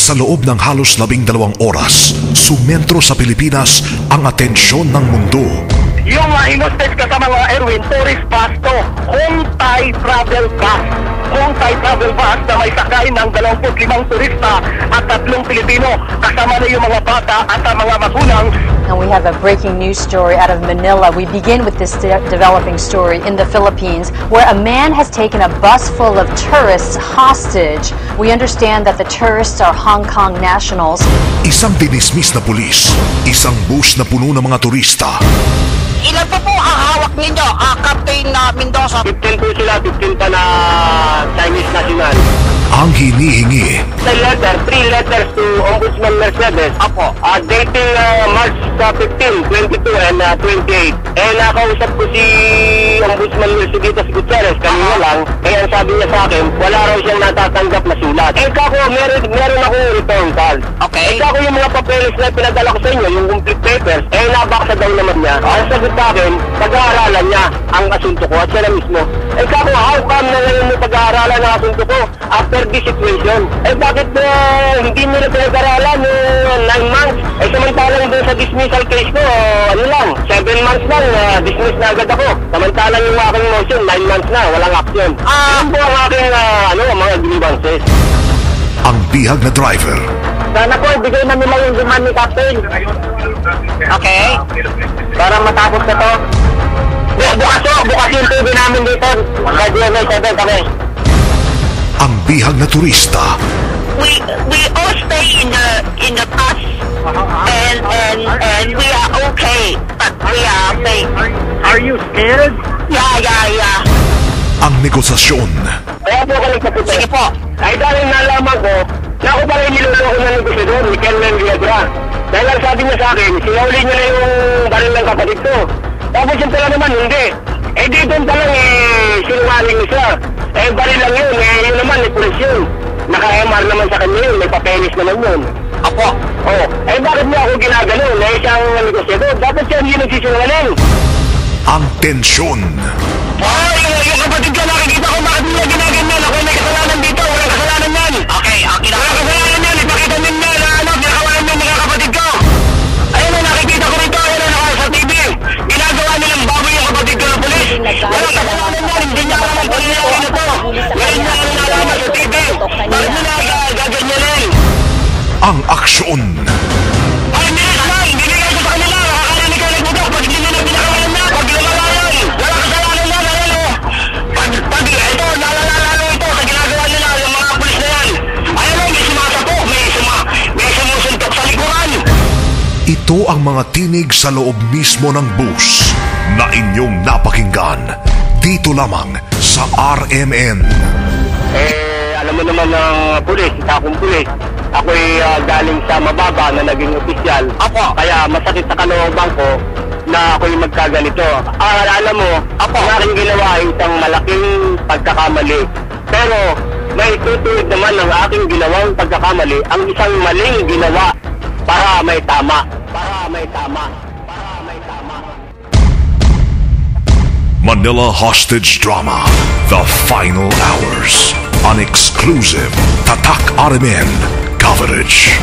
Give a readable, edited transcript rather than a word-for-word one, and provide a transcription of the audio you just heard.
Sa loob ng halos 12 oras, sumentro sa Pilipinas ang atensyon ng mundo. Yung in-hostage ka sa mga Erwin, tourist bus to, Hong Thai Travel Bus. Hong Thai Travel Bus na may sakay ng 25 turista at 3 Pilipino. Kasama na yung mga bata at mga magulang. And we have a breaking news story out of Manila. We begin with this developing story in the Philippines where a man has taken a bus full of tourists hostage. We understand that the tourists are Hong Kong nationals. Isang dinismis na pulis, isang bus na puno ng mga turista. Ilan po ang hawak ninyo, Captain Mendoza? 15 po sila, 15 pa na Chinese national. Ang hinihingi. The letter, 3 letters to Ombudsman Mercedes. Apo. Dating March 15, 22 and 28. Nakausap ko si Ombudsman Mercedes Gutierrez kanina lang. Kaya ang sabi niya sa akin, wala raw siyang natatanggap na sulat. Kako, meron akong return card. Okay. Kako yung mga papeles na pinadala ko sa inyo, yung complete papers, nabaksa daw naman niya. Ang sagot sa akin, pag-aaralan niya ang asunto ko at siya na mismo. Kako, how come na ngayon mo pag-aaralan ang asunto ko after this situation? Bakit hindi mo na pinag-aralan 9 months? Samantalang doon sa dismissal case ko, 7 months lang, dismiss na agad ako. Samantalang yung aking motion, 9 months na, walang action. Yan po ang aking mga grievances. Ang bihag na driver. Sana po, ibigay na nila yung demand ni Captain. Okay. Para matapos na to. Bukas yung TV namin dito. Mag-GMA 7 kami. Ang bihag na turista. We all stay in the bus and we are okay, but we are safe. Are you scared? Yeah. Ang negosasyon. Kaya po ako nagpapito. Sige po. Ay dahil nalaman ko, na ako pala yung niloloko ng negosyador, ni Kelvin Villagra. Dahil ang sabi niya sa akin, sinahuli niya na yung baril ng kapatid ko. Tapos yung pala naman, hindi. Dito pa lang sinungaling siya. Baril lang yun, yun naman, pulis yun. Naka-MR naman sa kanya yun, may papeles naman yun. Apo. Bakit mo ako ginagano? Siyang negosyador, dapat siya hindi nagsisinungaling. Ang tensyon. Yung kapatid ko, nakikita ko bakit niya ginaganyan. Ako may kasalanan dito, walang kasalanan yan. Okay, Walang kasalanan yan, ipakita ninyo na pinakawalan niyo mga kapatid ko. Ayun na, nakikita ko rito, ayun na, sa TV. Ginagawa nilang baboy yung kapatid ko na pulis. Walang kasalanan yan, hindi niya alam ang pangyayari na to. Ngayon niya alam nalaman sa TV. Bakit mo na gaganyanin? Ang aksyon. Ay, minutes lang, binigay ko sa kanila. Nakakarinig kayo nagmutok pag hindi nila pinakawalan na. Pag lumalayan, walang kasalanan yan, ayun o. Ito, nalalalo ito sa ginagawa nila, yung mga pulis na yan. Ayun o, may sumasapok, may sumusuntok sa likuran. Ito ang mga tinig sa loob mismo ng bus na inyong napakinggan. Dito lamang sa RMN. Alam mo naman ng pulis, isa akong pulis. Ako'y galing sa mababa na naging opisyal. Kaya masakit sa kalooban ko na ako'y magkaganito. Alam mo, ang aking ginawa ay isang malaking pagkakamali. Pero may tutuwid naman ng aking ginawang pagkakamali ang isang maling ginawa para may tama. Manila Hostage Drama, The Final Hours. An exclusive Tatak RMN coverage.